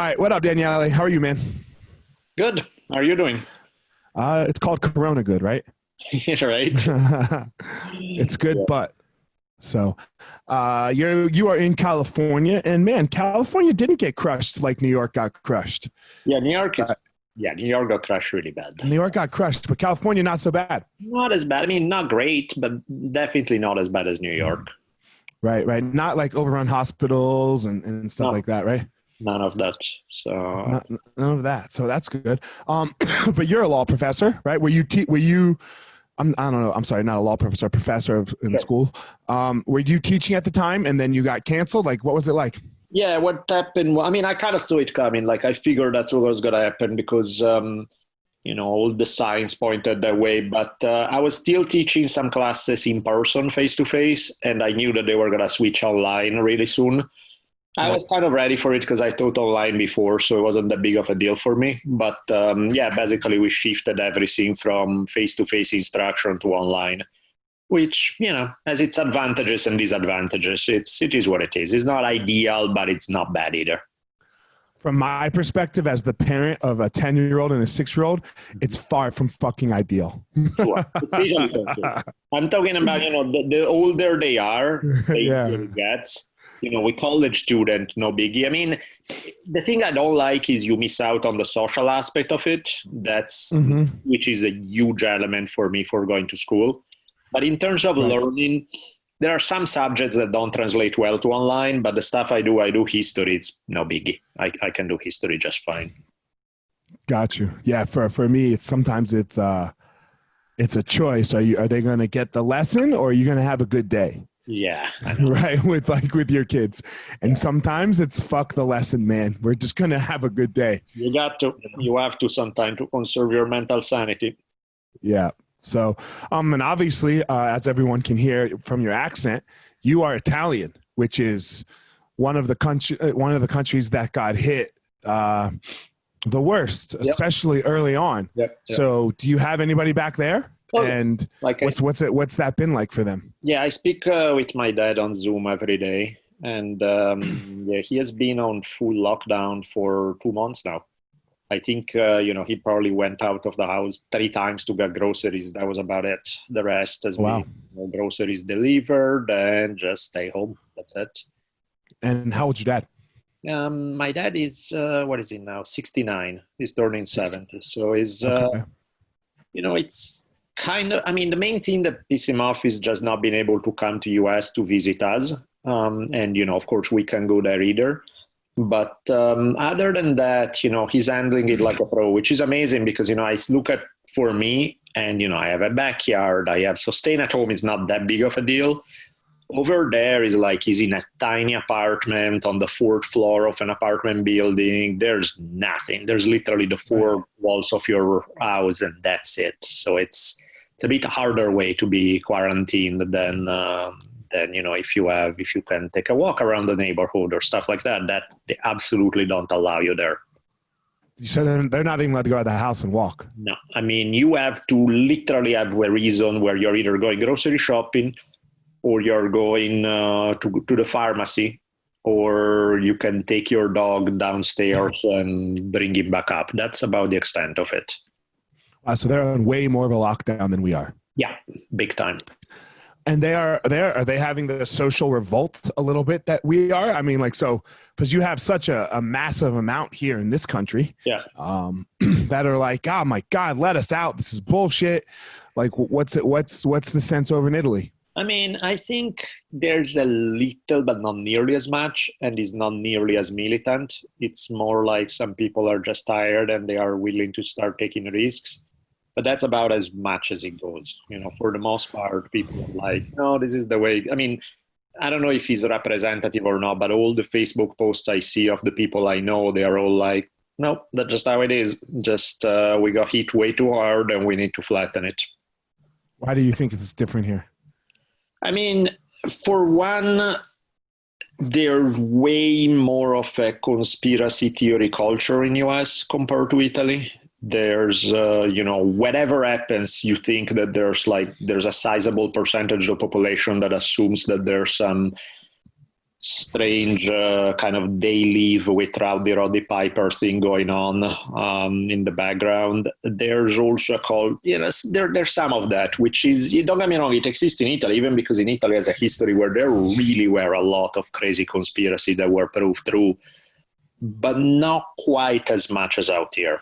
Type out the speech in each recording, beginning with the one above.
right, what up, Daniele? How are you, man? Good. How are you doing? It's called Corona good, right? Right? It's good, Yeah. but so you are in California, and man, California didn't get crushed like New York got crushed. Yeah, New York Uh, is, yeah, New York got crushed really bad. New York got crushed, but California not so bad. Not as bad. I mean, not great, but definitely not as bad as New York. Right, right. Not like overrun hospitals and stuff No, like that, right? none of that. So, None of that. So that's good. But you're a law professor, right? Were you I don't know. I'm sorry, not a law professor, in sure. school. Were you teaching at the time and then you got canceled? Like, what was it like? Yeah, what happened? Well, I mean, I kind of saw it coming. Like, I figured that's what was going to happen because, all the signs pointed that way. But I was still teaching some classes in person, face to face, and I knew that they were going to switch online really soon. I Right. was kind of ready for it because I taught online before, so it wasn't that big of a deal for me. But yeah, basically we shifted everything from face-to-face instruction to online, which has its advantages and disadvantages. It is what it is. It's not ideal, but it's not bad either. From my perspective, as the parent of a 10-year-old and a 6-year-old, it's far from fucking ideal. Sure, it's visually controlled. I'm talking about the older they are, the easier Yeah. it gets. With college student, no biggie. I mean, the thing I don't like is you miss out on the social aspect of it. That's Hmm. which is a huge element for me for going to school. But in terms of Right. learning, there are some subjects that don't translate well to online. But the stuff I do history. It's no biggie. I can do history just fine. Got you. Yeah. For me, it's a choice. Are they going to get the lesson or are you going to have a good day? Yeah, I know. Right, with your kids, and Yeah. sometimes it's fuck the lesson, man, we're just gonna have a good day. You have to sometimes to conserve your mental sanity. Yeah. So and obviously, as everyone can hear from your accent, you are Italian, which is one of the countries that got hit the worst, Yep. especially early on. Yep. Yep. So do you have anybody back there, Well, and like what's that been like for them? yeah, I speak with my dad on Zoom every day, and yeah, he has been on full lockdown for 2 months now. I think he probably went out of the house 3 times to get groceries. That was about it. The rest has been Wow. groceries delivered and just stay home. That's it. And how old's your dad? My dad is what is he now? 69. He's turning Six. 70. So he's Okay. it's kind of, I mean, the main thing that pisses him off is just not being able to come to US to visit us. And, of course, we can go there either. But other than that, he's handling it like a pro, which is amazing because, I look at for me and, I have a backyard, I have, so staying at home is not that big of a deal. Over there is like he's in a tiny apartment on the fourth floor of an apartment building. There's nothing. There's literally the Right. four walls of your house, and that's it. So it's a bit harder way to be quarantined than if you can take a walk around the neighborhood or stuff like that. That they absolutely don't allow you there. So they're not even allowed to go out of the house and walk. No, I mean you have to literally have a reason where you're either going grocery shopping or you're going to the pharmacy, or you can take your dog downstairs and bring him back up. That's about the extent of it. So they're on way more of a lockdown than we are. Yeah, big time. And are they having the social revolt a little bit that we are? I mean, like, so, because you have such a massive amount here in this country, Yeah. that are like, oh my God, let us out. This is bullshit. Like, what's the sense over in Italy? I mean, I think there's a little, but not nearly as much, and is not nearly as militant. It's more like some people are just tired and they are willing to start taking risks. But that's about as much as it goes. For the most part, people are like, no, this is the way. I mean, I don't know if he's representative or not, but all the Facebook posts I see of the people I know, they are all like, no, that's just how it is. Just we got hit way too hard and we need to flatten it. Why do you think it's different here? I mean, for one, there's way more of a conspiracy theory culture in US compared to Italy. There's, whatever happens, you think that there's a sizable percentage of the population that assumes that there's some strange kind of they live with Rowdy Roddy Piper thing going on in the background. There's also a call, there's some of that, which is, don't get me wrong, it exists in Italy, even because in Italy has a history where there really were a lot of crazy conspiracy that were proved true, but not quite as much as out here.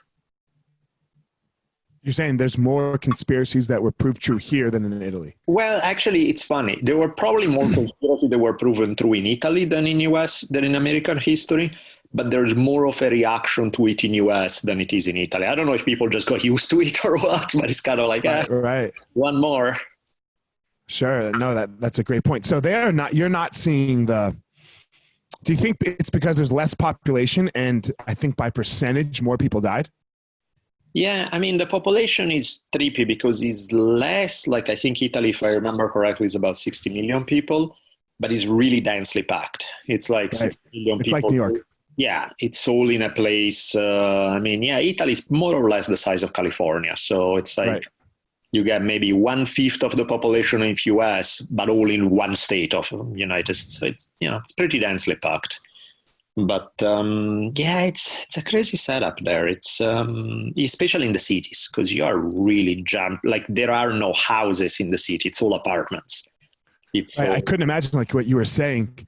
You're saying there's more conspiracies that were proved true here than in Italy? Well, actually, it's funny. There were probably more conspiracies that were proven true in Italy than in US, than in American history, but there's more of a reaction to it in US than it is in Italy. I don't know if people just got used to it or what, but it's kind of like, right. One more. Sure. No, that's a great point. So you're not seeing do you think it's because there's less population and I think by percentage more people died? Yeah, I mean, the population is tricky because it's less, like I think Italy, if I remember correctly, is about 60 million people, but it's really densely packed. It's like 60 million people. It's like New York. Yeah, it's all in a place. Italy is more or less the size of California. So it's like you get maybe 1/5 of the population in the US, but all in one state of United States. So it's pretty densely packed. But it's a crazy setup there. It's especially in the cities, because you are really like there are no houses in the city. It's all apartments. I couldn't imagine like what you were saying.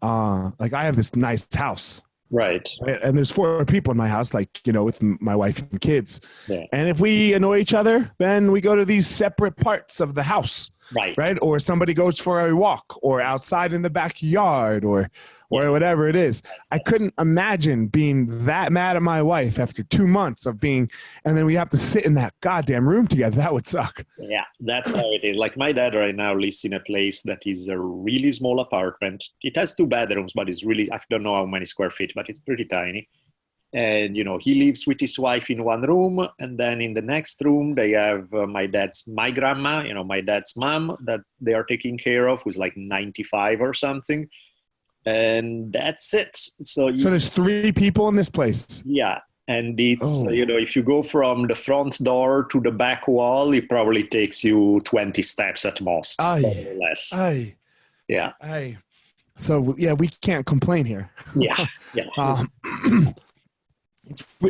Like I have this nice house. Right. And there's 4 people in my house, like, with my wife and kids. Yeah. And if we annoy each other, then we go to these separate parts of the house. Right. Or somebody goes for a walk or outside in the backyard or whatever it is. I couldn't imagine being that mad at my wife after 2 months of and then we have to sit in that goddamn room together. That would suck. Yeah, that's how it is. Like my dad right now lives in a place that is a really small apartment. It has 2 bedrooms, but it's really, I don't know how many square feet, but it's pretty tiny. And, he lives with his wife in one room. And then in the next room, they have my grandma, my dad's mom that they are taking care of, who's like 95 or something. And that's it. So there's 3 people in this place. Yeah. And it's, if you go from the front door to the back wall, it probably takes you 20 steps at most. More or less. Yeah. So, we can't complain here. Yeah.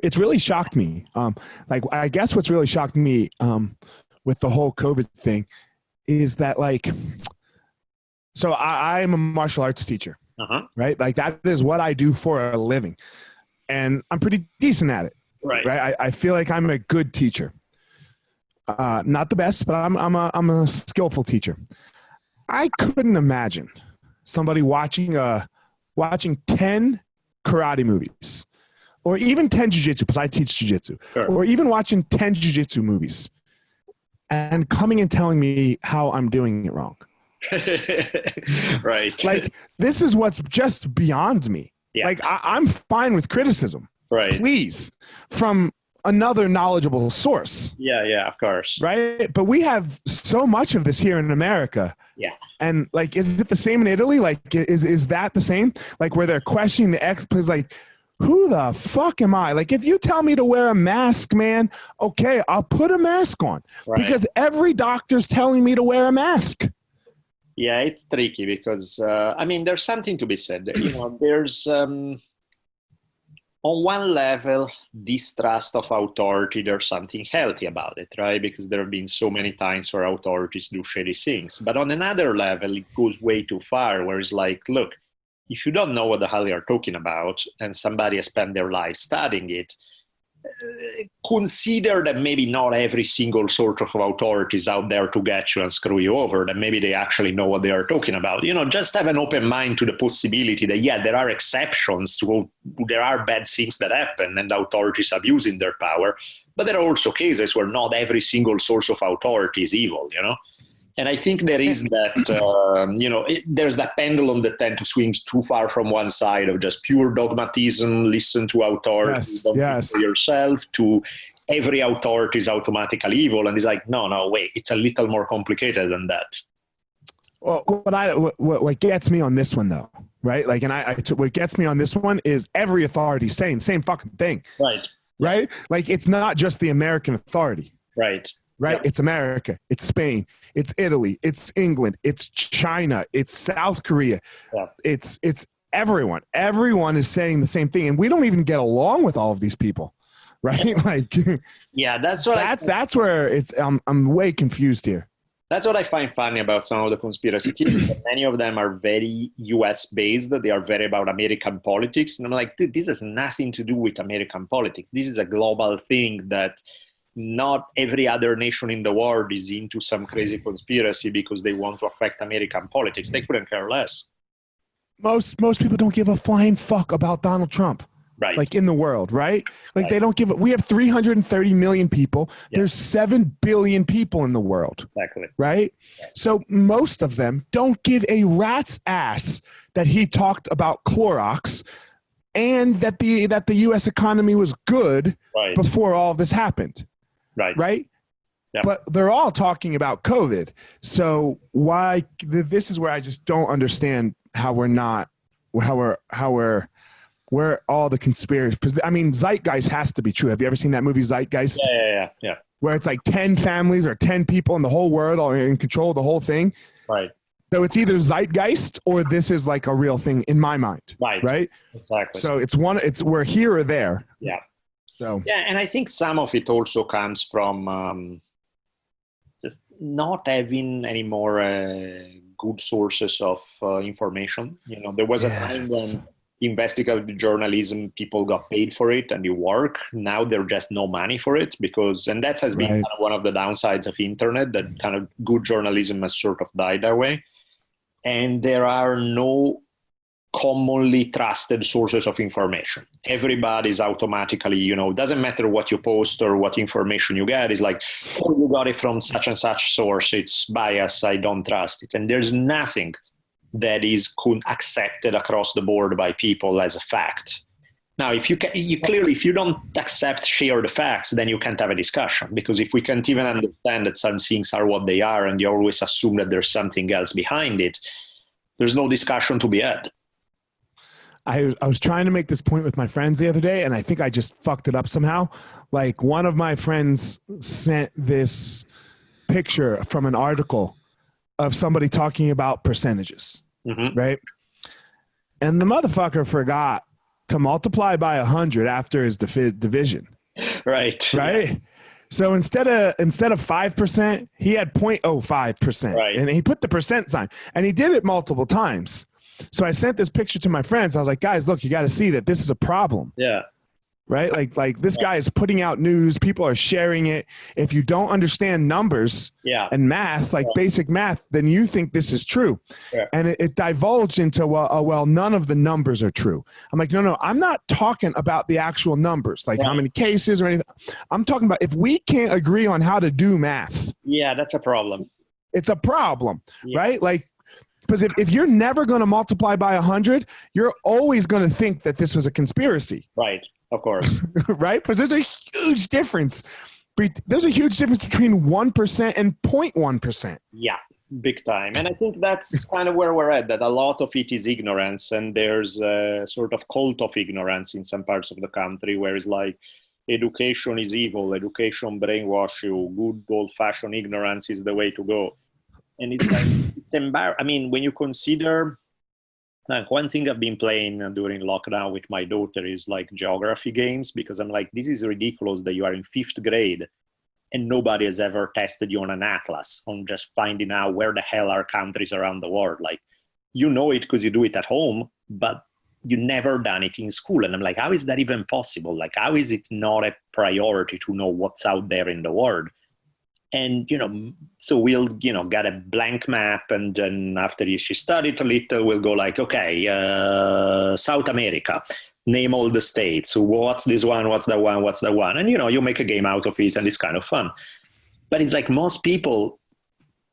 It's really shocked me. I guess what's really shocked me with the whole COVID thing is that, so I am a martial arts teacher. Right? Like that is what I do for a living. And I'm pretty decent at it. Right? I feel like I'm a good teacher. Not the best, but I'm a skillful teacher. I couldn't imagine somebody watching 10 karate movies or even 10 jiu-jitsu, because I teach jiu-jitsu, or even watching 10 jiu-jitsu movies and coming and telling me how I'm doing it wrong. Right. Like, this is what's just beyond me. Yeah. Like, I'm fine with criticism. Right. Please. From another knowledgeable source. Yeah, of course. Right? But we have so much of this here in America. Yeah. And, like, is it the same in Italy? Like, is that the same? Like, where they're questioning the experts, like, who the fuck am I? Like, if you tell me to wear a mask, man, okay, I'll put a mask on. Right. Because every doctor's telling me to wear a mask. Yeah, it's tricky because, there's something to be said. There's, on one level, distrust of authority, there's something healthy about it, right? Because there have been so many times where authorities do shady things. But on another level, it goes way too far, where it's like, look, if you don't know what the hell you're talking about and somebody has spent their life studying it, consider that maybe not every single sort of authority is out there to get you and screw you over, that maybe they actually know what they are talking about. Just have an open mind to the possibility that, there are exceptions to, there are bad things that happen and authorities abusing their power, but there are also cases where not every single source of authority is evil, And I think there is that, there's that pendulum that tends to swing too far from one side of just pure dogmatism, listen to authority, don't think for yourself, to every authority is automatically evil. And it's like, no, wait, it's a little more complicated than that. Well, what gets me on this one, though, right? Like, and what gets me on this one is every authority saying the same fucking thing. Right. Right? Like, it's not just the American authority. Right. right? Yep. It's America, it's Spain, it's Italy, it's England, it's China, it's South Korea. Yep. It's everyone. Everyone is saying the same thing, and we don't even get along with all of these people, right? Like, yeah, that's what that's where it's. I'm way confused here. That's what I find funny about some of the conspiracy theories. Many of them are very US based. They are very about American politics. And I'm like, dude, this has nothing to do with American politics. This is a global thing that not every other nation in the world is into some crazy conspiracy because they want to affect American politics. They couldn't care less. Most people don't give a flying fuck about Donald Trump. Right. Like in the world, right? Like they don't give it. We have 330 million people. Yeah. There's 7 billion people in the world. Exactly. Right? Yeah. So most of them don't give a rat's ass that he talked about Clorox and that the US economy was good before all this happened. Right. Right? Yeah. But they're all talking about COVID. So why this is where I just don't understand how where all the conspiracy, I mean, Zeitgeist has to be true. Have you ever seen that movie Zeitgeist? Yeah. Where it's like 10 families or 10 people in the whole world are in control of the whole thing. Right. So it's either Zeitgeist or this is like a real thing in my mind. Right. Exactly. So it's we're here or there. Yeah. So yeah, and I think some of it also comes from just not having any more good sources of information. You know, there was a time when investigative journalism, people got paid for it and you work. Now there's just no money for it and that has been kind of one of the downsides of internet, that kind of good journalism has sort of died that way. And there are no commonly trusted sources of information. Everybody's automatically, you know, doesn't matter what you post or what information you get, is like, oh, you got it from such and such source, it's biased, I don't trust it. And there's nothing that is accepted across the board by people as a fact. Now, if you don't accept shared facts, then you can't have a discussion, because if we can't even understand that some things are what they are and you always assume that there's something else behind it, there's no discussion to be had. I was trying to make this point with my friends the other day, and I think I just fucked it up somehow. Like, one of my friends sent this picture from an article of somebody talking about percentages, right? And the motherfucker forgot to multiply by 100 after his division. Right. Yeah. So instead of 5%, he had 0.05%. Right. And he put the percent sign, and he did it multiple times. So I sent this picture to my friends. I was like, guys, look, you got to see that this is a problem. Yeah. Right? Like this guy is putting out news. People are sharing it. If you don't understand numbers and math, like basic math, then you think this is true. Yeah. And it divulged into, well, none of the numbers are true. I'm like, no, I'm not talking about the actual numbers, like how many cases or anything. I'm talking about if we can't agree on how to do math. Yeah, that's a problem. It's a problem, right? Like, because if you're never going to multiply by 100, you're always going to think that this was a conspiracy. Right. Of course. Right? Because there's a huge difference. There's a huge difference between 1% and 0.1%. Yeah, big time. And I think that's kind of where we're at, that a lot of it is ignorance. And there's a sort of cult of ignorance in some parts of the country where it's like, education is evil, education brainwash you, good old-fashioned ignorance is the way to go. And it's like, it's embarrassing. I mean, when you consider, like, one thing I've been playing during lockdown with my daughter is like geography games, because I'm like, this is ridiculous that you are in 5th grade and nobody has ever tested you on an atlas, on just finding out where the hell are countries around the world. Like, you know it because you do it at home, but you never done it in school. And I'm like, how is that even possible? Like, how is it not a priority to know what's out there in the world? And, so we'll, get a blank map. And then after she studied a little, we'll go like, okay, South America, name all the states. So what's this one? What's that one? What's that one? And, you make a game out of it and it's kind of fun. But it's like most people,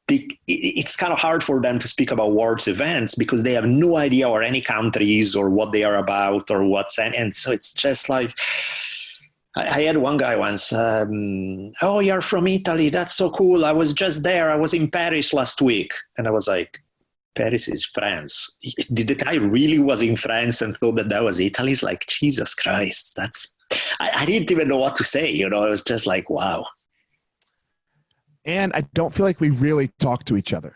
it's kind of hard for them to speak about world events because they have no idea where any country is or what they are about or what's, and so it's just like, I had one guy once, oh, you're from Italy. That's so cool. I was just there. I was in Paris last week. And I was like, Paris is France. Did the guy really was in France and thought that was Italy? It's like, Jesus Christ. I didn't even know what to say. It was just like, wow. and I don't feel like we really talk to each other.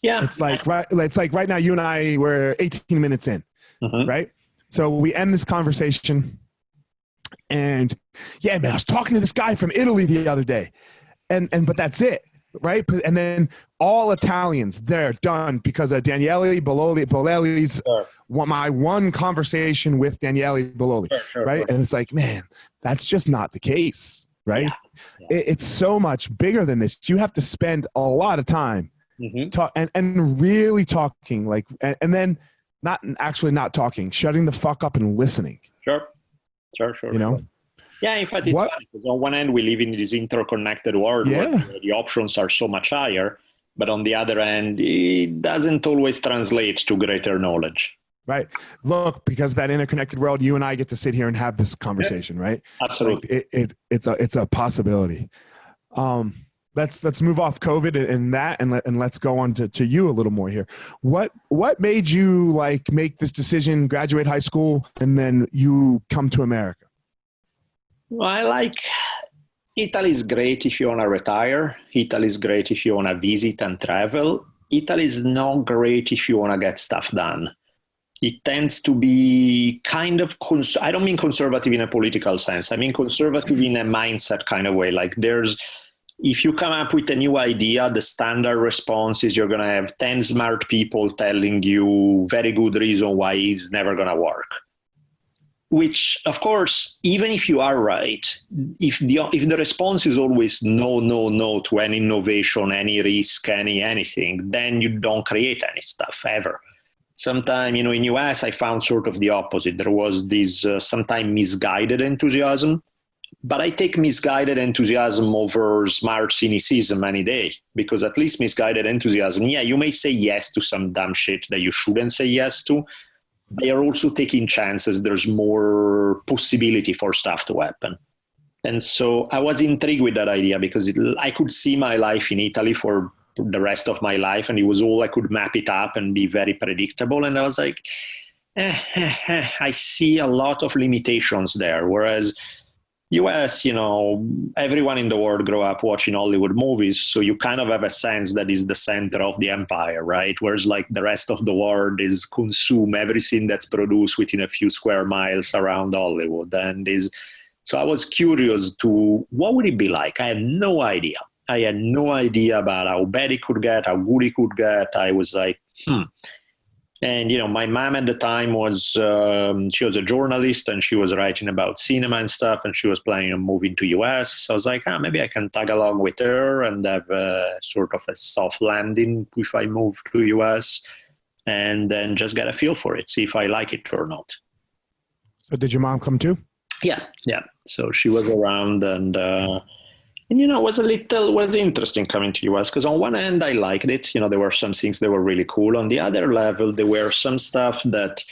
Yeah. It's like right now, you and I were 18 minutes in, right? So we end this conversation, and yeah, man, I was talking to this guy from Italy the other day, but that's it, right? And then all Italians, they're done because of Daniele Bolelli's my one conversation with Daniele Bolelli, right? And it's like, man, that's just not the case, right? It's so much bigger than this. You have to spend a lot of time and really talking, like, and then not talking, shutting the fuck up and listening. Sure. You know? Yeah, in fact, it's funny because on one end we live in this interconnected world where the options are so much higher, but on the other end, it doesn't always translate to greater knowledge. Right. Look, because that interconnected world, you and I get to sit here and have this conversation, right? Absolutely. Like it's a possibility. Let's move off COVID and that, and let's go on to you a little more here. What made you like make this decision, graduate high school, and then you come to America? Well, Italy is great if you want to retire. Italy is great if you want to visit and travel. Italy is not great if you want to get stuff done. It tends to be kind of, I don't mean conservative in a political sense. I mean conservative in a mindset kind of way. Like if you come up with a new idea, the standard response is you're going to have 10 smart people telling you very good reason why it's never going to work. Which, of course, even if you are right, if the response is always no to any innovation, any risk, anything, then you don't create any stuff ever. Sometimes, in US, I found sort of the opposite. There was this sometimes misguided enthusiasm, but I take misguided enthusiasm over smart cynicism any day, because at least misguided enthusiasm, you may say yes to some dumb shit that you shouldn't say yes to. They are also taking chances. There's more possibility for stuff to happen. And so I was intrigued with that idea because I could see my life in Italy for the rest of my life, and it was all I could map it up and be very predictable. And I was like, I see a lot of limitations there. Whereas US, everyone in the world grew up watching Hollywood movies, so you kind of have a sense that is the center of the empire, right? Whereas like the rest of the world is consume everything that's produced within a few square miles around Hollywood. So I was curious to what would it be like? I had no idea. I had no idea about how bad it could get, how good it could get. I was like, And, my mom at the time she was a journalist and she was writing about cinema and stuff, and she was planning on moving to US. So I was like, maybe I can tag along with her and have sort of a soft landing if I move to US, and then just get a feel for it, see if I like it or not. So did your mom come too? Yeah. So she was around, and it was interesting coming to US because on one end I liked it. There were some things that were really cool. On the other level, there were some stuff that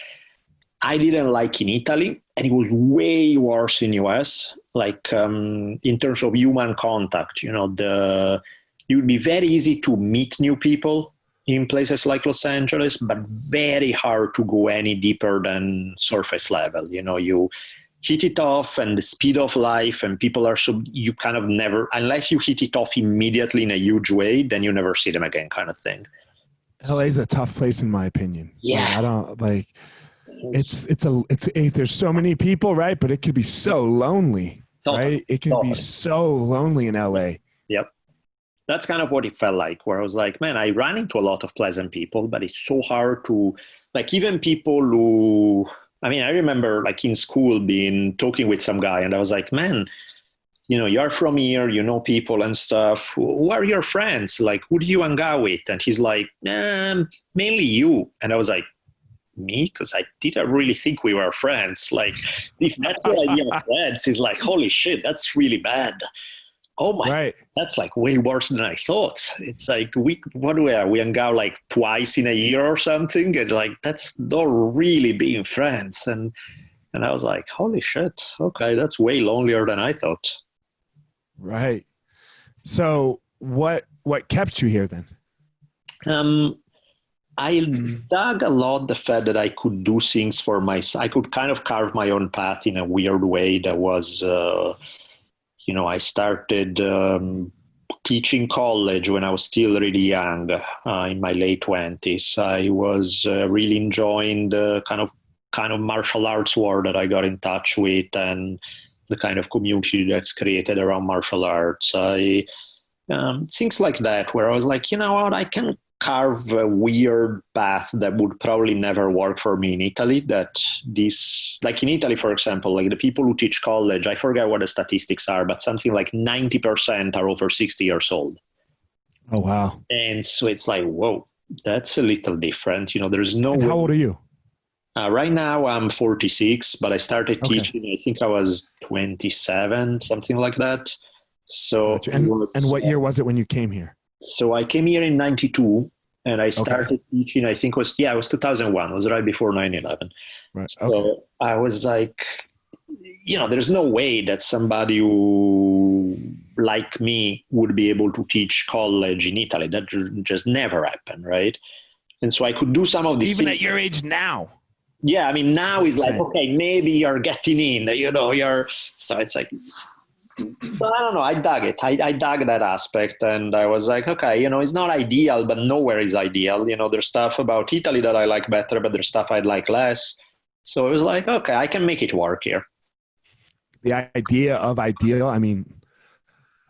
I didn't like in Italy, and it was way worse in US. Like in terms of human contact, it would be very easy to meet new people in places like Los Angeles, but very hard to go any deeper than surface level. You hit it off, and the speed of life, and people are you kind of never, unless you hit it off immediately in a huge way, then you never see them again, kind of thing. LA is a tough place in my opinion. Yeah. I don't like there's so many people, right? But it could be so lonely, right? It can be so lonely in LA. Yep. That's kind of what it felt like, where I was like, man, I ran into a lot of pleasant people, but it's so hard to, like, even people who, I remember like in school talking with some guy, and I was like, man, you're from here, people and stuff. Who are your friends? Like, who do you hang out with? And he's like, mainly you. And I was like, me? Because I didn't really think we were friends. Like, if that's the idea of friends, it's like, holy shit, that's really bad. Oh my, right. That's like way worse than I thought. It's like, we hang out like twice in a year or something. It's like, that's not really being friends. And I was like, holy shit. Okay. That's way lonelier than I thought. Right. So what kept you here then? I dug a lot the fact that I could do things for myself. I could kind of carve my own path in a weird way that was, I started teaching college when I was still really young, in my late 20s. I was really enjoying the kind of martial arts world that I got in touch with, and the kind of community that's created around martial arts. Things like that, where I was like, you know what, I can carve a weird path that would probably never work for me in Italy. Like in Italy, for example, like the people who teach college, I forget what the statistics are, but something like 90% are over 60 years old. Oh, wow. And so it's like, whoa, that's a little different. There's no And way. how old are you? Right now I'm 46, but I started teaching, I think I was 27, something like that. So, gotcha. And what year was it when you came here? So I came here in 92 and I started teaching, I think it was 2001. It was right before 9/11. Right. So I was like, there's no way that somebody who, like me, would be able to teach college in Italy. That just never happened, right? And so I could do some of these even things. at your age now. Yeah, I mean, now it's like, okay, maybe you're getting in, so it's like, but I don't know, I dug it. I dug that aspect, and I was like, okay, it's not ideal, but nowhere is ideal. There's stuff about Italy that I like better, but there's stuff I'd like less. So it was like, okay, I can make it work here. The idea of ideal, I mean,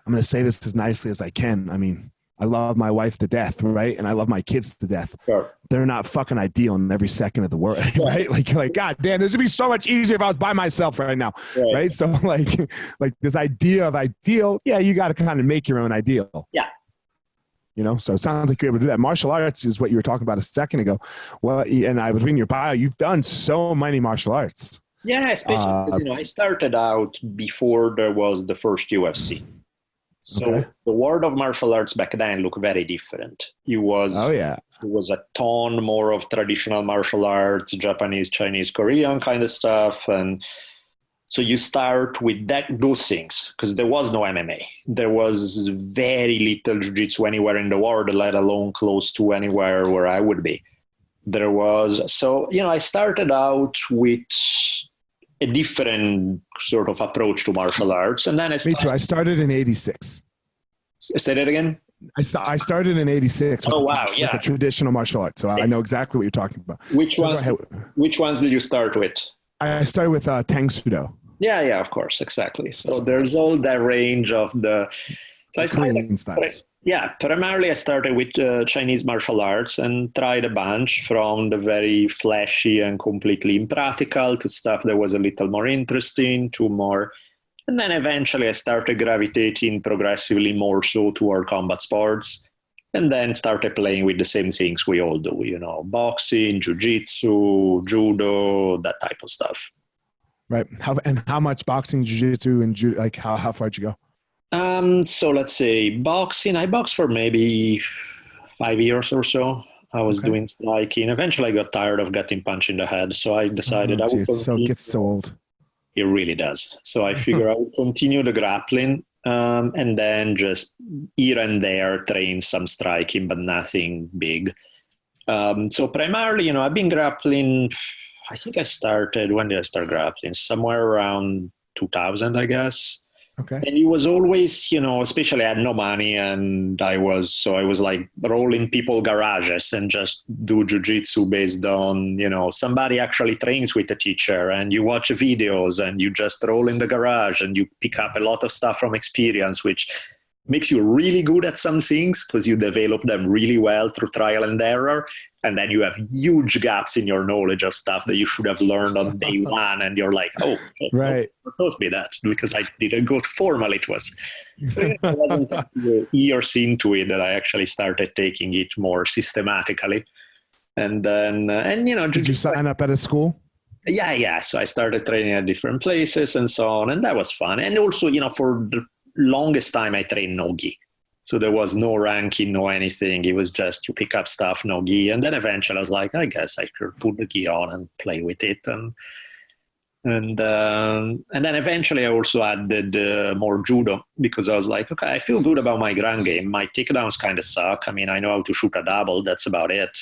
I'm going to say this as nicely as I can. I mean, I love my wife to death, right? And I love my kids to death. Sure. They're not fucking ideal in every second of the world, right? Like, God damn, this would be so much easier if I was by myself right now, right? So like this idea of ideal, yeah, you got to kind of make your own ideal. Yeah. So it sounds like you're able to do that. Martial arts is what you were talking about a second ago. Well, and I was reading your bio. You've done so many martial arts. Yeah, especially because, I started out before there was the first UFC. So the world of martial arts back then looked very different. It was a ton more of traditional martial arts, Japanese, Chinese, Korean kind of stuff. And so you start with those things, because there was no MMA. There was very little jiu-jitsu anywhere in the world, let alone close to anywhere where I would be. I started out with a different sort of approach to martial arts. And then Me too. I started in 86. Say that again? I started in 86. Oh, wow. With a traditional martial art. So I know exactly what you're talking about. Which ones did you start with? I started with Tang Sudo. Yeah, of course. Exactly. So there's all that range of primarily I started with Chinese martial arts and tried a bunch, from the very flashy and completely impractical to stuff that was a little more interesting to more. And then eventually I started gravitating progressively more so toward combat sports, and then started playing with the same things we all do, boxing, jiu-jitsu, judo, that type of stuff. Right. How much boxing, jiu-jitsu, and like how far did you go? So let's say boxing, I boxed for maybe 5 years or so. I was doing striking. Eventually I got tired of getting punched in the head. So I decided I would continue. So it gets so old. It really does. So I figure I would continue the grappling, and then just here and there train some striking, but nothing big. So primarily, I've been grappling. I think when did I start grappling? Somewhere around 2000, I guess. Okay. And it was always, especially I had no money, and I was like rolling people garages and just do jiu-jitsu based on, somebody actually trains with a teacher, and you watch videos and you just roll in the garage and you pick up a lot of stuff from experience, which makes you really good at some things because you develop them really well through trial and error. And then you have huge gaps in your knowledge of stuff that you should have learned on day one. And you're like, oh, right. Taught me that because I didn't go to formal. It was. So it wasn't until years into it that I actually started taking it more systematically. And then, did you sign up at a school? Yeah. So I started training at different places and so on. And that was fun. And also, for the longest time, I trained no-gi. So there was no ranking, no anything. It was just you pick up stuff, no gi. And then eventually I was like, I guess I could put the gi on and play with it. And then eventually I also added more judo, because I was like, okay, I feel good about my ground game. My takedowns kind of suck. I mean, I know how to shoot a double. That's about it.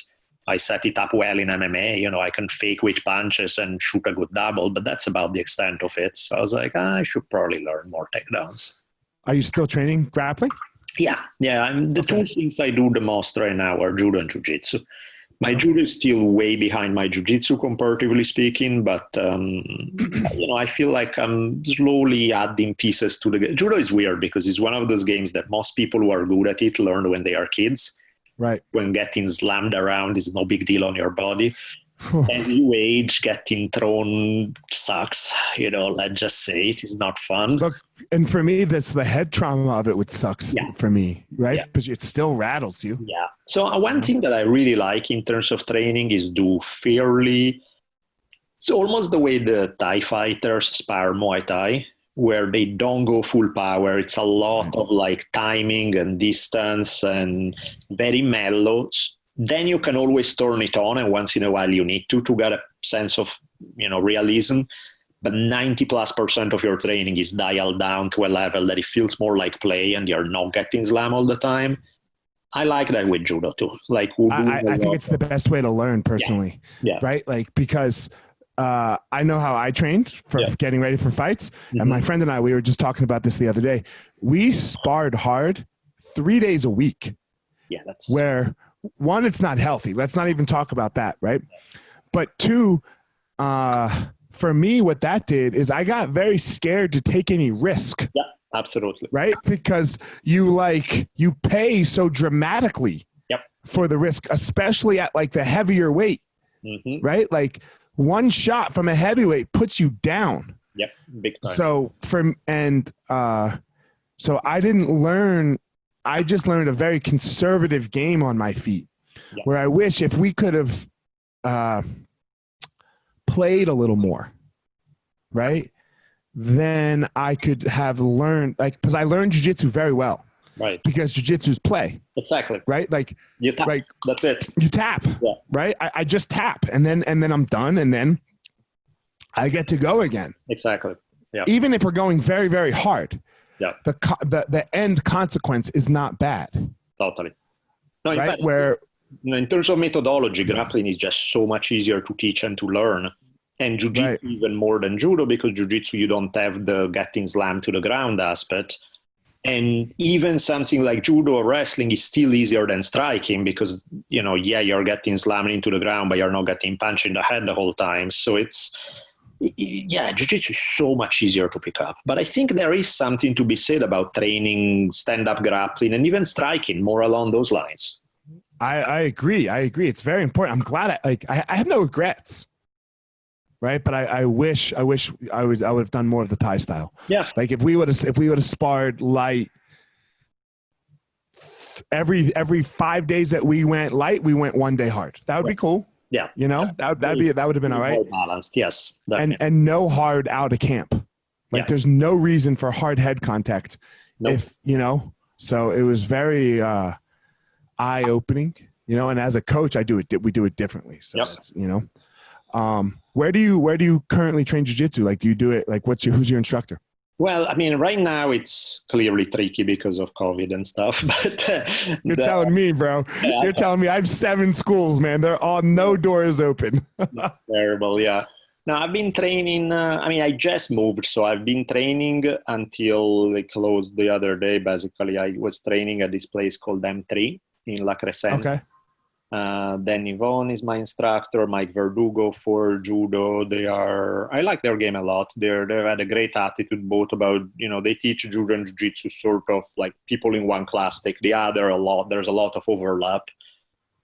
I set it up well in MMA. I can fake weak punches and shoot a good double, but that's about the extent of it. So I was like, I should probably learn more takedowns. Are you still training grappling? Yeah. The two things I do the most right now are judo and jiu-jitsu. My judo is still way behind my jiu-jitsu, comparatively speaking, but I feel like I'm slowly adding pieces to the game. Judo is weird because it's one of those games that most people who are good at it learn when they are kids. Right. When getting slammed around is no big deal on your body. As you age, getting thrown sucks. Let's just say it is not fun. Look, and for me, that's the head trauma of it, which sucks for me, right? Because it still rattles you. Yeah. So one thing that I really like in terms of training is it's almost the way the Thai fighters spar Muay Thai, where they don't go full power. It's a lot of like timing and distance and very mellow. Then you can always turn it on, and once in a while you need to get a sense of, realism. But 90+% of your training is dialed down to a level that it feels more like play and you're not getting slammed all the time. I like that with judo too. Like I think it's the best way to learn personally, right? Like, because I know how I trained for getting ready for fights. Mm-hmm. And my friend and I, we were just talking about this the other day. We sparred hard 3 days a week. Yeah, that's where one, it's not healthy. Let's not even talk about that, right? But two, for me, what that did is I got very scared to take any risk. Yeah, absolutely. Right? Because you pay so dramatically for the risk, especially at like the heavier weight, right? Like one shot from a heavyweight puts you down. Yep, big time. So so I didn't learn. I just learned a very conservative game on my feet, where I wish if we could have played a little more, right? Then I could have learned, because I learned jiu-jitsu very well. Right. Because jiu-jitsu is play. Exactly. Right? Like you tap. Like, that's it. You tap. Yeah. Right? I just tap and then I'm done and then I get to go again. Exactly. Yeah. Even if we're going very, very hard. Yeah. The end consequence is not bad. Totally. No, in right? fact, Where in terms of methodology, grappling is just so much easier to teach and to learn. And jiu-jitsu even more than judo, because jiu-jitsu you don't have the getting slammed to the ground aspect. And even something like judo or wrestling is still easier than striking because, you're getting slammed into the ground, but you're not getting punched in the head the whole time. So jiu-jitsu is so much easier to pick up. But I think there is something to be said about training stand-up grappling and even striking more along those lines. I agree. It's very important. I'm glad I have no regrets. Right. But I wish I would have done more of the Thai style. Yeah. Like if we would have sparred light every 5 days that we went light, we went 1 day hard. That would be cool. Yeah. That would have been all right. Balanced. Yes. And no hard out of camp. Like there's no reason for hard head contact. Nope. So it was very eye opening, and as a coach, we do it differently. So it's, where do you currently train jiu-jitsu? Like, do you do it like who's your instructor? Well, I mean, right now it's clearly tricky because of COVID and stuff. But you're telling me, bro. You're telling me I have 7 schools, man. They're all no doors open. That's terrible. Yeah. Now I've been training. I just moved, so I've been training until they closed the other day. Basically, I was training at this place called M3 in La Crescenta. Okay. Dan Yvonne is my instructor, Mike Verdugo for judo. I like their game a lot. They've had a great attitude both about, they teach judo and jiu-jitsu sort of like people in one class take the other a lot. There's a lot of overlap.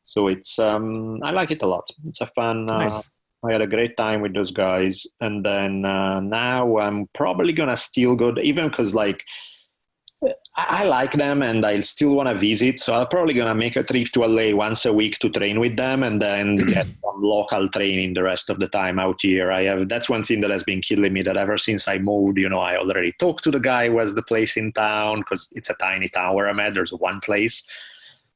So it's, I like it a lot. It's a fun, nice. I had a great time with those guys. And then now I'm probably going to still go, even because I like them and I still want to visit. So I'm probably going to make a trip to LA once a week to train with them and then get some local training the rest of the time out here. That's one thing that has been killing me, that ever since I moved, I already talked to the guy who has the place in town, because it's a tiny town where I'm at. There's one place.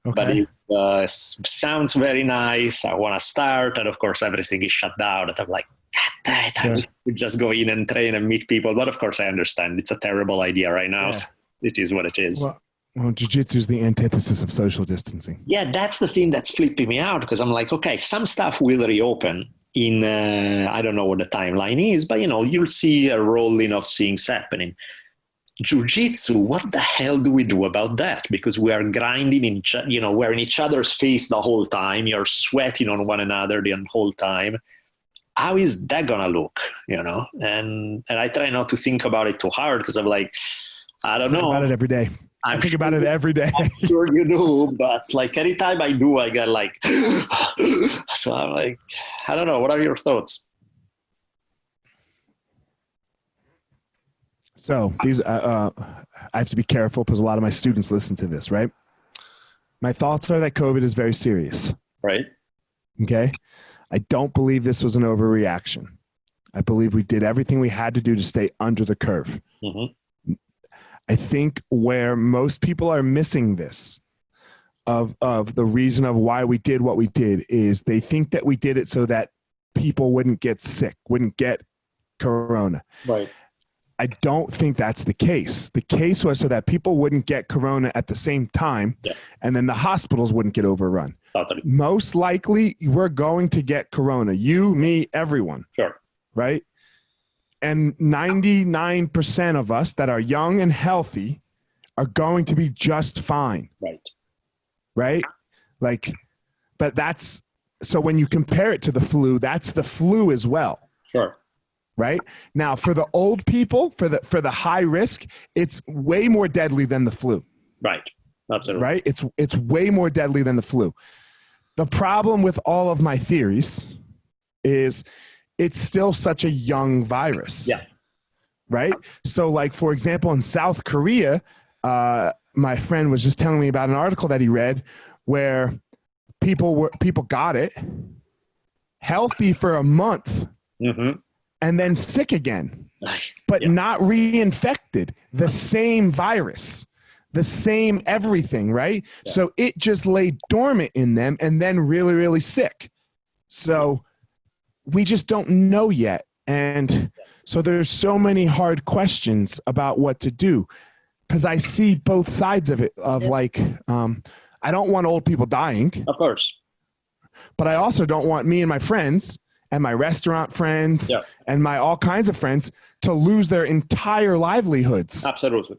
Okay. But it sounds very nice. I want to start. And of course, everything is shut down. And I'm like, I would just go in and train and meet people. But of course, I understand. It's a terrible idea right now. Yeah. So it is what it is. Well, jiu-jitsu is the antithesis of social distancing. Yeah, that's the thing that's flipping me out, because I'm like, okay, some stuff will reopen in, I don't know what the timeline is, but, you'll see a rolling of things happening. jiu-jitsu, what the hell do we do about that? Because we are grinding we're in each other's face the whole time. You're sweating on one another the whole time. How is that gonna look? And I try not to think about it too hard, because I'm like, I don't know. I think about it every day. I think about it every day. I'm sure you do, but like anytime I do, I get like, so I'm like, I don't know. What are your thoughts? So these, I have to be careful because a lot of my students listen to this, right? My thoughts are that COVID is very serious. Right. Okay. I don't believe this was an overreaction. I believe we did everything we had to do to stay under the curve. Mm-hmm. I think where most people are missing this of the reason of why we did what we did is they think that we did it so that people wouldn't get sick, wouldn't get corona. Right. I don't think that's the case. The case was so that people wouldn't get corona at the same time, and then the hospitals wouldn't get overrun. Totally. Most likely, we're going to get corona. You, me, everyone. Sure. Right? And 99% of us that are young and healthy are going to be just fine. Right. Right? Like, but that's, so when you compare it to the flu, that's the flu as well. Sure. Right? Now, for the old people, for the high risk, it's way more deadly than the flu. Right. Absolutely. Right? It's way more deadly than the flu. The problem with all of my theories is it's still such a young virus. Yeah. Right? So like, for example, in South Korea, my friend was just telling me about an article that he read where people got it healthy for a month. Mm-hmm. And then sick again, but not reinfected. The same virus, the same everything, right? Yeah. So it just lay dormant in them and then really, really sick. So we just don't know yet. And so there's so many hard questions about what to do, because I see both sides of it of like, I don't want old people dying. Of course. But I also don't want me and my friends and my restaurant friends and my all kinds of friends to lose their entire livelihoods. Absolutely.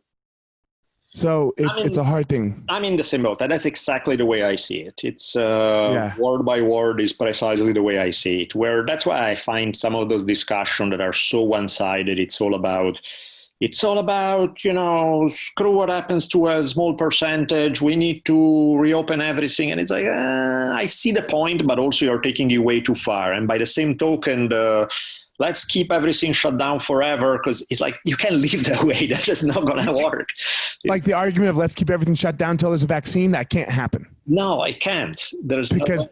So it's a hard thing. I'm in the same boat. That's exactly the way I see it. It's word by word is precisely the way I see it. Where that's why I find some of those discussions that are so one-sided. It's all about, screw what happens to a small percentage. We need to reopen everything. And it's like, I see the point, but also you're taking it way too far. And by the same token, let's keep everything shut down forever, because it's like, you can't live that way. That's just not going to work. Like the argument of let's keep everything shut down until there's a vaccine, that can't happen. No, I can't. Because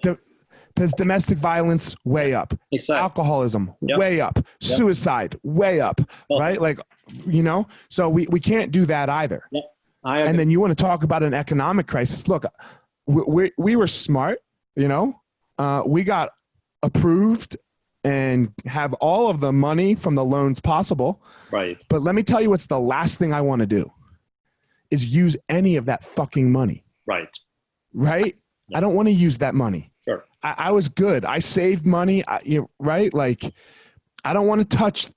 domestic violence, way up. Exactly. Alcoholism, way up. Suicide, way up. Right? Like, so we can't do that either. Yeah. And then you want to talk about an economic crisis. Look, we were smart, we got approved and have all of the money from the loans possible. Right. But let me tell you what's the last thing I want to do is use any of that fucking money. Right. Right? Yeah. I don't want to use that money. Sure. I was good. I saved money. Right? Like, I don't want to touch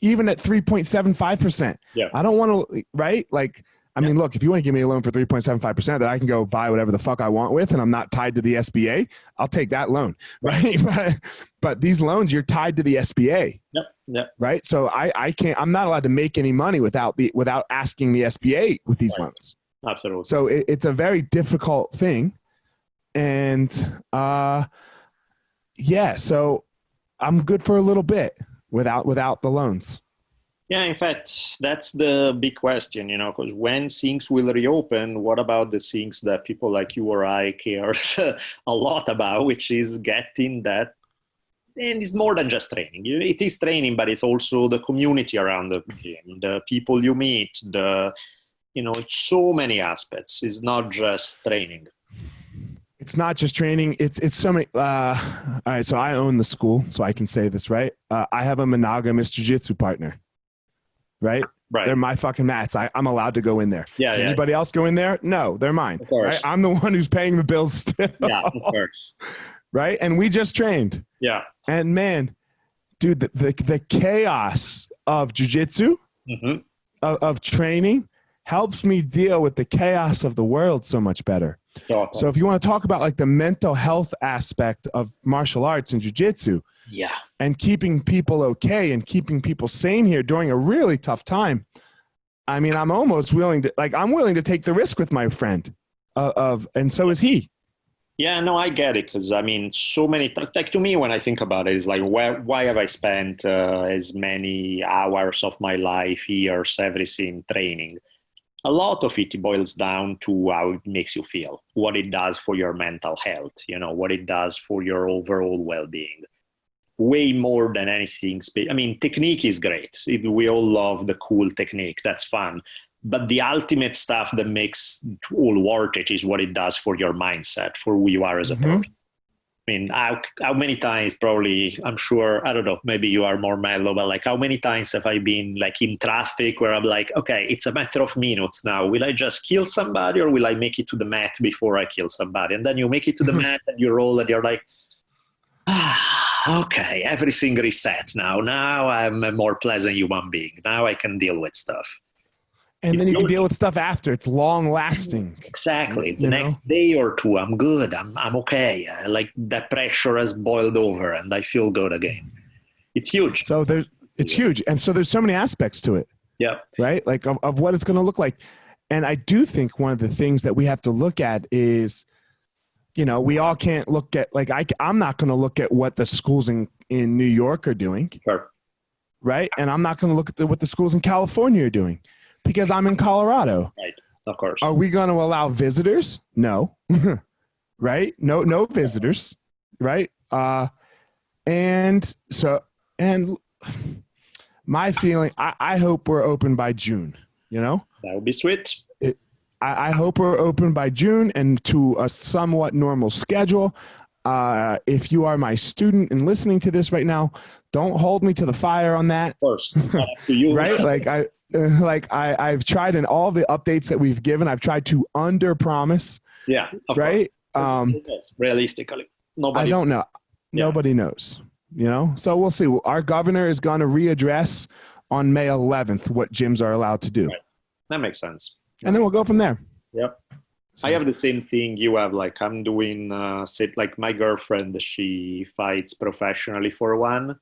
even at 3.75%. Yeah. I don't want to, right? Like, I mean, look, if you want to give me a loan for 3.75% that I can go buy whatever the fuck I want with, and I'm not tied to the SBA, I'll take that loan. Right. But these loans, you're tied to the SBA. Yep. Right. So I'm not allowed to make any money without asking the SBA with these loans. Absolutely. So it's a very difficult thing. And, so I'm good for a little bit without the loans. Yeah, in fact, that's the big question, because when things will reopen, what about the things that people like you or I cares a lot about, which is getting that. And it's more than just training. It is training, but it's also the community around the gym, the people you meet, it's so many aspects. It's not just training. It's not just training. It's so many. All right. So I own the school, so I can say this, right? I have a monogamous jiu-jitsu partner, right? Right. They're my fucking mats. I'm allowed to go in there. Yeah. Does anybody else go in there? No, they're mine. Of course. Right? I'm the one who's paying the bills still. Yeah, of course. Right. And we just trained. Yeah. And man, dude, the chaos of jiu-jitsu, of training helps me deal with the chaos of the world so much better. Okay. So if you want to talk about like the mental health aspect of martial arts and jiu-jitsu, yeah, and keeping people okay and keeping people sane here during a really tough time, I mean, I'm almost willing to, like, I'm willing to take the risk with my friend and so is he. Yeah, no, I get it. Because I mean, so many, like to me, when I think about it, it's like, why have I spent as many hours of my life, years, everything training? A lot of it boils down to how it makes you feel, what it does for your mental health, what it does for your overall well-being. Way more than anything. I mean, technique is great. We all love the cool technique. That's fun. But the ultimate stuff that makes it all worth it is what it does for your mindset, for who you are as a person. I mean, how many times probably, I'm sure, I don't know, maybe you are more mellow, but like how many times have I been like in traffic where I'm like, okay, it's a matter of minutes now. Will I just kill somebody or will I make it to the mat before I kill somebody? And then you make it to the mat and you roll and you're like, okay, everything resets now. Now I'm a more pleasant human being. Now I can deal with stuff. And then you can deal with stuff after. It's long lasting. Exactly. The next day or two, I'm good. I'm okay. Like that pressure has boiled over and I feel good again. It's huge. So it's huge. And so there's so many aspects to it. Yeah. Right? Like of what it's going to look like. And I do think one of the things that we have to look at is, we all can't look at, like, I'm not going to look at what the schools in New York are doing. Sure. Right? And I'm not going to look at what the schools in California are doing because I'm in Colorado. Right. Of course. Are we going to allow visitors? No. Right? No visitors. Right? And my feeling, I hope we're open by June, That would be sweet. I hope we're open by June and to a somewhat normal schedule. If you are my student and listening to this right now, don't hold me to the fire on that. Of course. It's not up to you. Right? I've tried in all the updates that we've given, I've tried to under promise. Yeah. Right? Realistically, I don't know. Yeah. Nobody knows, So we'll see. Our governor is going to readdress on May 11th what gyms are allowed to do. Right. That makes sense. And then we'll go from there. Yep. I have the same thing you have. Like I'm doing, like my girlfriend, she fights professionally for one.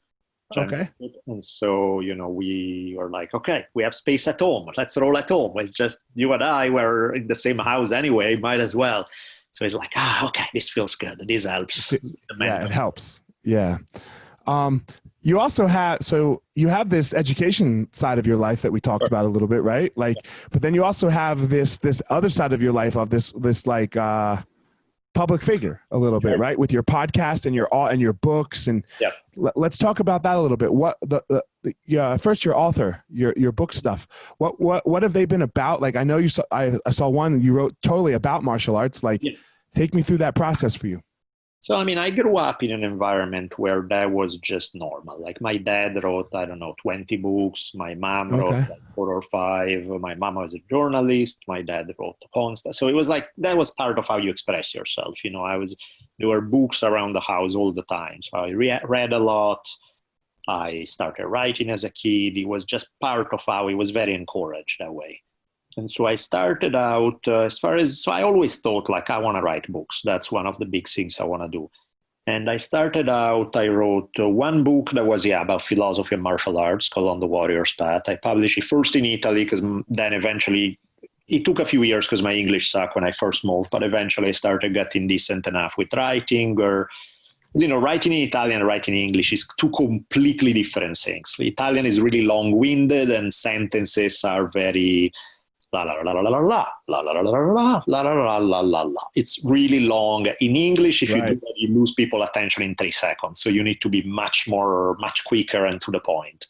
Okay. And so, we were like, okay, we have space at home. Let's roll at home. It's just you and I were in the same house anyway. Might as well. So it's like, okay, this feels good. This helps. Yeah, it helps. Yeah. You also have this education side of your life that we talked about a little bit, right? Like, but then you also have this other side of your life of this like public figure a little bit, right? With your podcast and your books, and let's talk about that a little bit. What first your author, your book stuff. What have they been about? Like, I know I saw one you wrote totally about martial arts. Like, take me through that process for you. So, I mean, I grew up in an environment where that was just normal. Like my dad wrote, 20 books. My mom wrote like 4 or 5. My mom was a journalist. My dad wrote constant. So it was like, that was part of how you express yourself. There were books around the house all the time. So I read a lot. I started writing as a kid. It was just part of how it was very encouraged that way. And so I started out so I always thought like I want to write books. That's one of the big things I want to do. And I started out, I wrote one book that was, about philosophy and martial arts called On the Warrior's Path. I published it first in Italy because then eventually it took a few years because my English sucked when I first moved, but eventually I started getting decent enough with writing writing in Italian and writing in English is two completely different things. The Italian is really long-winded and sentences are very la la la la la la la la la la la la la la la la. It's really long. In English, if you do that, you lose people attention in 3 seconds. So you need to be much quicker and to the point.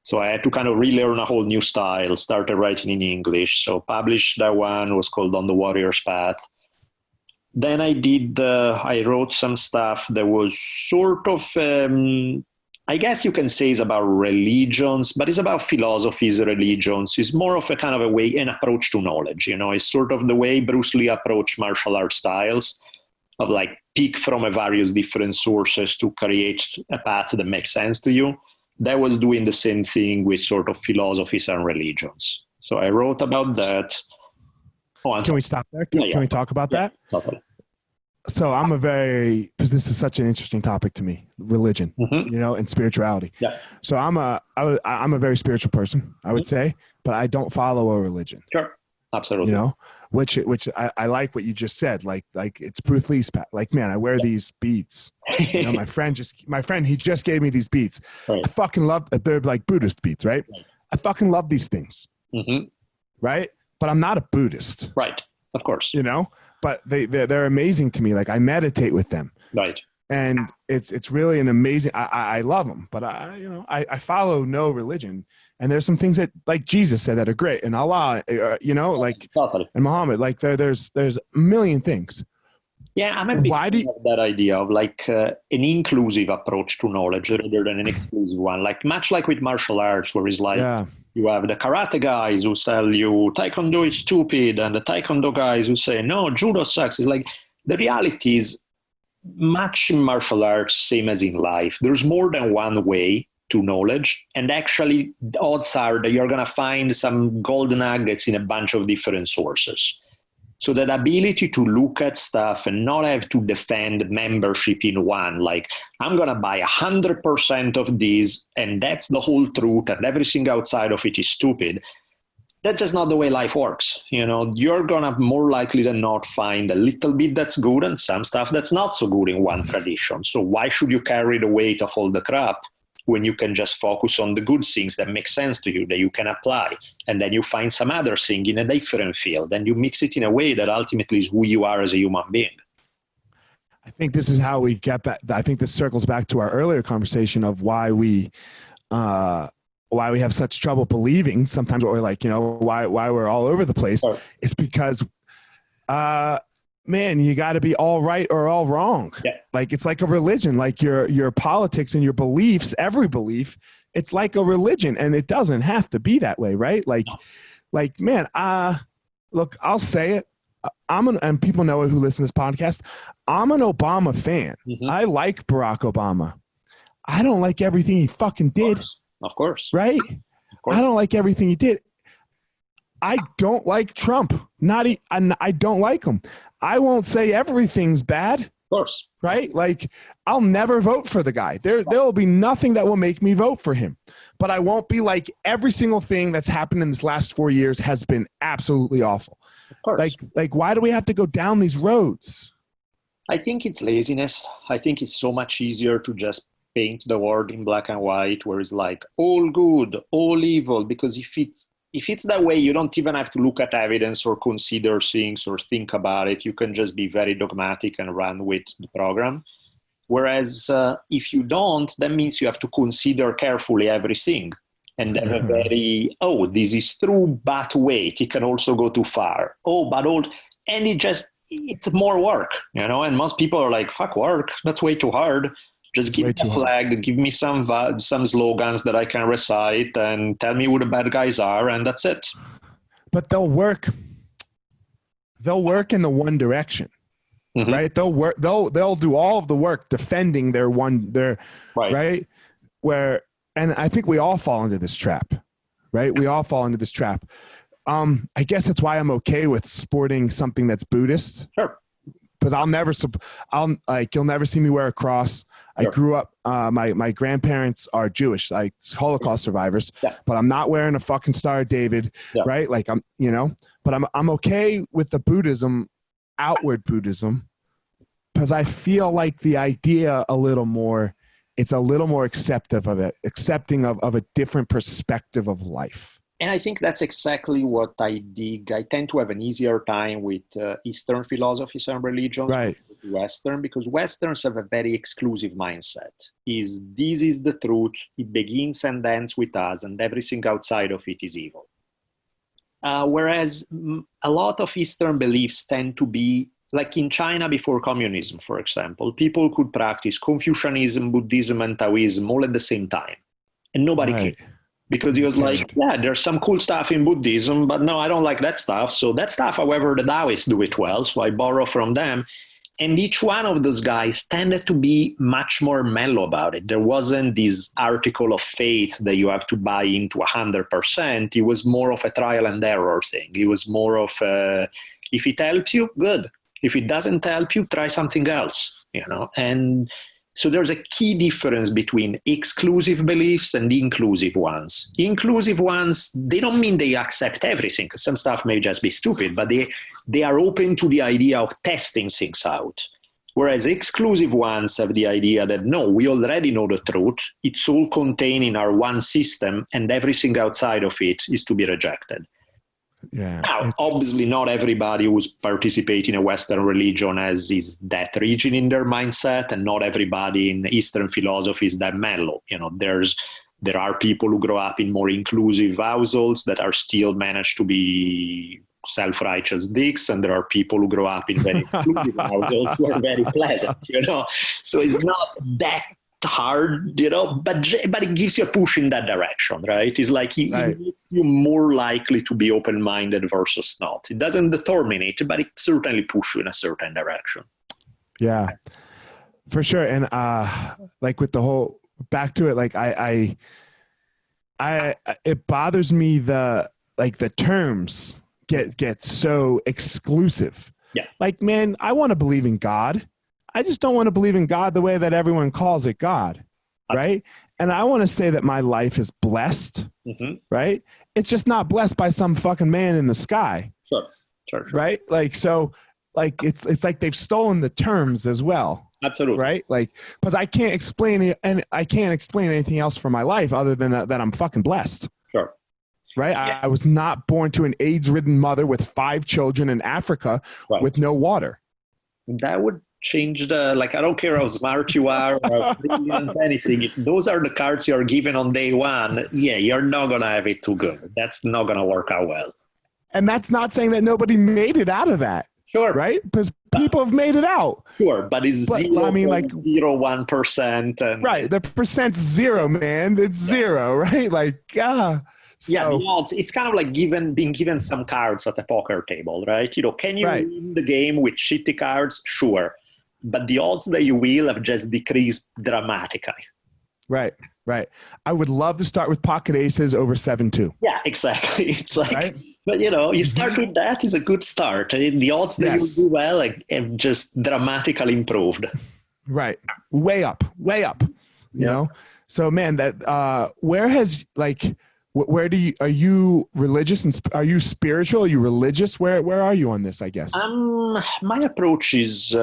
So I had to kind of relearn a whole new style, started writing in English. So published that one, was called On the Warrior's Path. Then I wrote some stuff that was sort of, I guess you can say it's about religions, but it's about philosophies, religions. It's more of a kind of an approach to knowledge. It's sort of the way Bruce Lee approached martial art styles of like pick from various different sources to create a path that makes sense to you. that was doing the same thing with sort of philosophies and religions. So I wrote about that. Can we stop there? Can we talk about that? Totally. So because this is such an interesting topic to me, religion, and spirituality. Yeah. So I'm a very spiritual person, I would say, but I don't follow a religion. Sure. Absolutely. Which I like what you just said. Like it's Bruce Lee's like, man, I wear these beads. My friend he just gave me these beads. Right. I fucking love, they're like Buddhist beads, right? I fucking love these things. Right. But I'm not a Buddhist. Right. Of course. But they're amazing to me. Like I meditate with them. Right. And it's really an amazing, I love them, but I follow no religion. And there's some things that, like Jesus said, that are great, and Allah, like, and Muhammad, like there's a million things. Yeah, I'm a big fan of that idea of like an inclusive approach to knowledge rather than an exclusive one. Like much like with martial arts, where it's like you have the karate guys who tell you taekwondo is stupid, and the taekwondo guys who say no, judo sucks. It's like the reality is much in martial arts, same as in life. There's more than one way to knowledge, and actually the odds are that you're going to find some gold nuggets in a bunch of different sources. So that ability to look at stuff and not have to defend membership in one, like I'm going to buy 100% of these and that's the whole truth and everything outside of it is stupid. That's just not the way life works. You're going to more likely than not find a little bit that's good and some stuff that's not so good in one tradition. So why should you carry the weight of all the crap when you can just focus on the good things that make sense to you, that you can apply, and then you find some other thing in a different field, and you mix it in a way that ultimately is who you are as a human being. I think this is how we get back. I think this circles back to our earlier conversation of why we have such trouble believing sometimes, or like, why we're all over the place. Sure. It's because, man, you got to be all right or all wrong. Yeah. Like it's like a religion, like your politics and your beliefs, every belief, it's like a religion, and it doesn't have to be that way. Right. Like, man, look, I'll say it. And people know it who listen to this podcast. I'm an Obama fan. I like Barack Obama. I don't like everything he fucking did. Of course. Right. Of course. I don't like everything he did. I don't like Trump. I don't like him. I won't say everything's bad. Of course. Right? Like, I'll never vote for the guy. There will be nothing that will make me vote for him. But I won't be like, every single thing that's happened in this last 4 years has been absolutely awful. Of course. Like, why do we have to go down these roads? I think it's laziness. I think it's so much easier to just paint the world in black and white, where it's like all good, all evil, because if it's that way, you don't even have to look at evidence or consider things or think about it. You can just be very dogmatic and run with the program. Whereas if you don't, that means you have to consider carefully everything. And have a very, this is true, but wait, it can also go too far. And it's more work, and most people are like, fuck work, that's way too hard. Just give me a flag, give me some slogans that I can recite, and tell me who the bad guys are, and that's it. But they'll work in the one direction, right? They'll do all of the work defending their right. And I think we all fall into this trap, right? We all fall into this trap. I guess that's why I'm okay with sporting something that's Buddhist. Sure. Because you'll never see me wear a cross. I grew up, my grandparents are Jewish, like Holocaust survivors, but I'm not wearing a fucking Star of David, right? Like but I'm okay with the Buddhism, outward Buddhism, because I feel like the idea it's a little more accepting of a different perspective of life. And I think that's exactly what I dig. I tend to have an easier time with Eastern philosophies and religions, right, than Western, because Westerns have a very exclusive mindset. This is the truth. It begins and ends with us, and everything outside of it is evil. Whereas a lot of Eastern beliefs tend to be, like in China before communism, for example, people could practice Confucianism, Buddhism, and Taoism all at the same time. And nobody cared. Because he was like, there's some cool stuff in Buddhism, but no, I don't like that stuff. So that stuff, however, the Taoists do it well, so I borrow from them. And each one of those guys tended to be much more mellow about it. There wasn't this article of faith that you have to buy into 100%. It was more of a trial and error thing. It was more of if it helps you, good. If it doesn't help you, try something else, you know. And so there's a key difference between exclusive beliefs and inclusive ones. Inclusive ones, they don't mean they accept everything, because some stuff may just be stupid, but they are open to the idea of testing things out. Whereas exclusive ones have the idea that, no, we already know the truth. It's all contained in our one system, and everything outside of it is to be rejected. Yeah. Now, obviously, not everybody who's participating in a Western religion is that rigid in their mindset, and not everybody in Eastern philosophy is that mellow. You know, there are people who grow up in more inclusive households that are still managed to be self-righteous dicks, and there are people who grow up in very exclusive households who are very pleasant. You know, so it's not that hard, you know, but it gives you a push in that direction, right? It's like it makes you more likely to be open-minded versus not. It doesn't determine it, but it certainly pushes you in a certain direction. Yeah, for sure. And like with the whole back to it, like I it bothers me the terms get so exclusive. Yeah. Like, man, I want to believe in God. I just don't want to believe in God the way that everyone calls it God, right? And I want to say that my life is blessed, right? It's just not blessed by some fucking man in the sky, sure. Right? Like, so, like it's like they've stolen the terms as well. Absolutely. Right? Like, because I can't explain it, and I can't explain anything else for my life other than that I'm fucking blessed. Sure. Right? Yeah. I was not born to an AIDS-ridden mother with 5 children in Africa with no water. That would change I don't care how smart you are or how brilliant anything. If those are the cards you're given on day one, you're not going to have it too good. That's not going to work out well. And that's not saying that nobody made it out of that. Sure. Right? Because people have made it out. Sure, but it's 0.01%. And right. The percent's zero, man. It's zero, right? Like, yeah, the odds, it's kind of like being given some cards at a poker table, right? You know, can you win the game with shitty cards? Sure. But the odds that you will have just decreased dramatically. Right. I would love to start with pocket aces over 7-2. Yeah, exactly. It's like, but you know, you start with that is a good start. The odds that you do well have just dramatically improved. Right. Way up. You know? So man, that, where has are you religious and are you spiritual? Are you religious? Where are you on this, I guess? My approach is,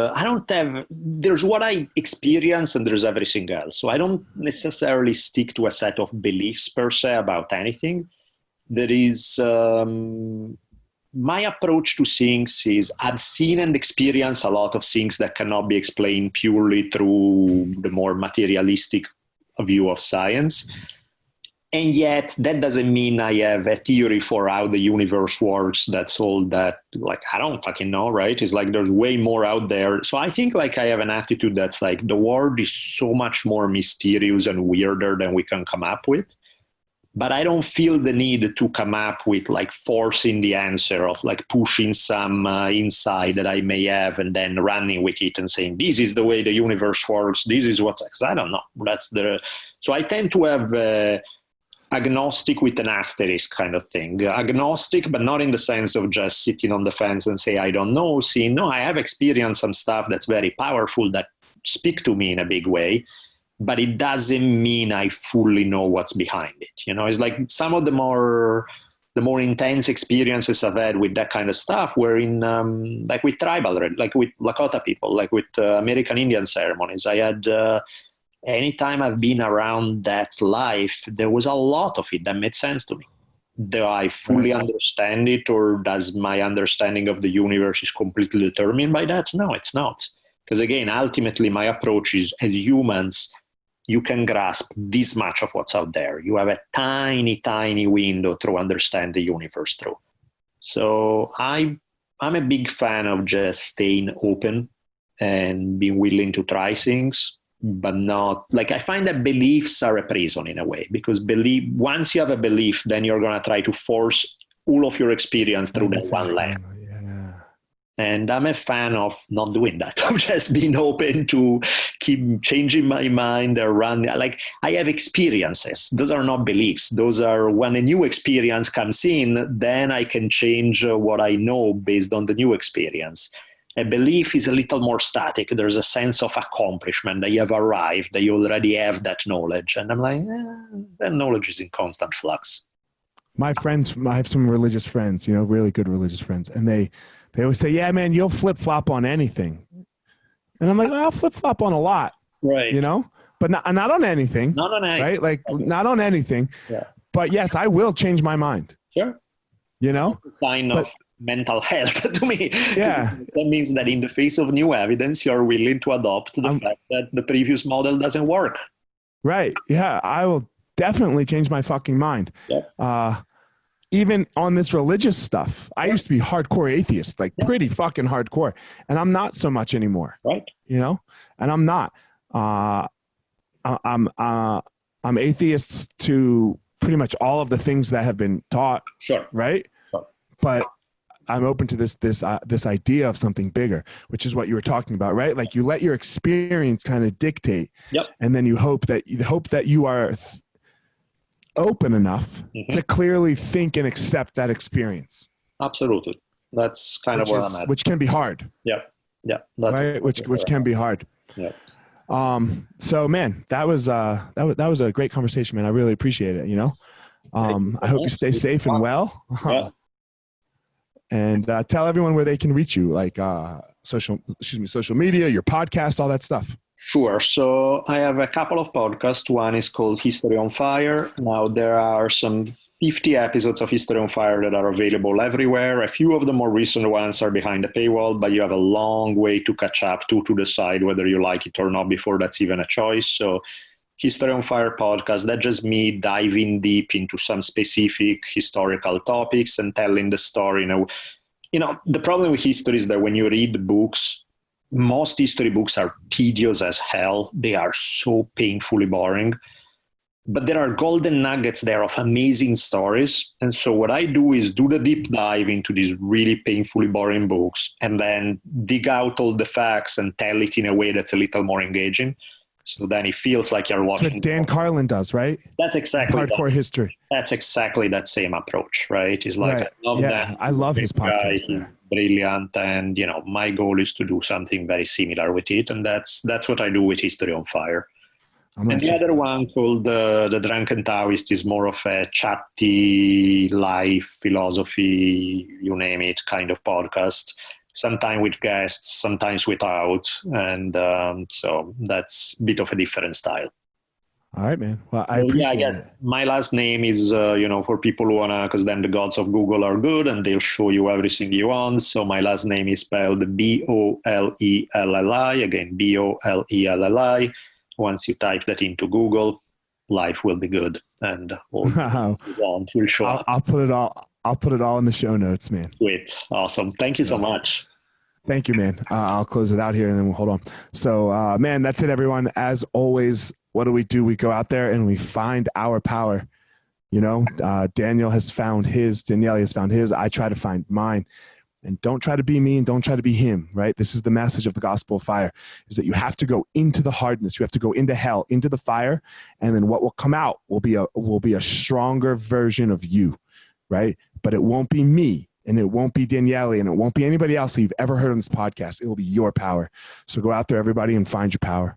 there's what I experience and there's everything else. So I don't necessarily stick to a set of beliefs per se about anything. There is, my approach to things is I've seen and experienced a lot of things that cannot be explained purely through the more materialistic view of science. And yet that doesn't mean I have a theory for how the universe works. That's all that, like, I don't fucking know, right? It's like there's way more out there. So I think like I have an attitude that's like the world is so much more mysterious and weirder than we can come up with. But I don't feel the need to come up with like forcing the answer of like pushing some insight that I may have and then running with it and saying, this is the way the universe works. This is what's, I don't know. So I tend to have agnostic with an asterisk kind of thing. Agnostic, but not in the sense of just sitting on the fence and say, I don't know. I have experienced some stuff that's very powerful that speak to me in a big way, but it doesn't mean I fully know what's behind it. You know, it's like some of the more intense experiences I've had with that kind of stuff were in, like with tribal, like with Lakota people, like with American Indian ceremonies. I had, anytime I've been around that life, there was a lot of it that made sense to me. Do I fully understand it, or does my understanding of the universe is completely determined by that? No, it's not. Because again, ultimately my approach is, as humans, you can grasp this much of what's out there. You have a tiny, tiny window to understand the universe through. So I'm a big fan of just staying open and being willing to try things. But not like, I find that beliefs are a prison in a way, because once you have a belief, then you're going to try to force all of your experience through that one lens. And I'm a fan of not doing that. I've just been open to keep changing my mind around. Like, I have experiences. Those are not beliefs. Those are when a new experience comes in, then I can change what I know based on the new experience. A belief is a little more static. There's a sense of accomplishment that you have arrived, that you already have that knowledge. And I'm like, that knowledge is in constant flux. My friends, I have some religious friends, really good religious friends. And they always say, yeah, man, you'll flip-flop on anything. And I'm like, well, I'll flip-flop on a lot, right? But not on anything. Not on anything. Right? Like, not on anything. Yeah. But yes, I will change my mind. Sure. That's a sign of mental health to me. Yeah. That means that in the face of new evidence, you're willing to adopt the fact that the previous model doesn't work. Right. Yeah. I will definitely change my fucking mind. Yeah. Even on this religious stuff, I used to be hardcore atheist, like pretty fucking hardcore. And I'm not so much anymore. Right. And I'm not. I'm atheist to pretty much all of the things that have been taught. Sure. Right. Sure. But I'm open to this idea of something bigger, which is what you were talking about, right? Like, you let your experience kind of dictate, and then you hope that you are open enough to clearly think and accept that experience. Absolutely. That's kind of where I'm at. Which can be hard. Yeah. Yeah. That's right. Which can be hard. Yeah. So man, that was a great conversation, man. I really appreciate it. I hope you stay safe and well. Yeah. And tell everyone where they can reach you, like social media, your podcast, all that stuff. Sure. So I have a couple of podcasts. One is called History on Fire. Now, there are some 50 episodes of History on Fire that are available everywhere. A few of the more recent ones are behind the paywall, but you have a long way to catch up to decide whether you like it or not before that's even a choice. So History on Fire podcast, that's just me diving deep into some specific historical topics and telling the story. The problem with history is that when you read books, most history books are tedious as hell. They are so painfully boring. But there are golden nuggets there of amazing stories. And so what I do is do the deep dive into these really painfully boring books and then dig out all the facts and tell it in a way that's a little more engaging. So then it feels like you're watching. That's what Dan Carlin does, right? That's exactly hardcore history. That's exactly that same approach, right? It's like, right. I love his podcast. He's brilliant, and my goal is to do something very similar with it, and that's what I do with History on Fire. And the other one called the Drunken Taoist is more of a chatty life philosophy, you name it, kind of podcast. Sometimes with guests, sometimes without. And so that's a bit of a different style. All right, man. Well, I appreciate it. My last name is, for people who want to, because then the gods of Google are good and they'll show you everything you want. So my last name is spelled Bolelli, again, Bolelli. Once you type that into Google, life will be good. And all you want will show up. I'll put it all in the show notes, man. Sweet. Awesome. Thank you so much. Thank you, man. I'll close it out here and then we'll hold on. So, man, that's it, everyone. As always, what do? We go out there and we find our power. Daniele has found his. I try to find mine. And don't try to be me and don't try to be him, right? This is the message of the gospel of fire, is that you have to go into the hardness. You have to go into hell, into the fire. And then what will come out will be a stronger version of you, right? But it won't be me. And it won't be Daniele, and it won't be anybody else that you've ever heard on this podcast. It will be your power. So go out there, everybody, and find your power.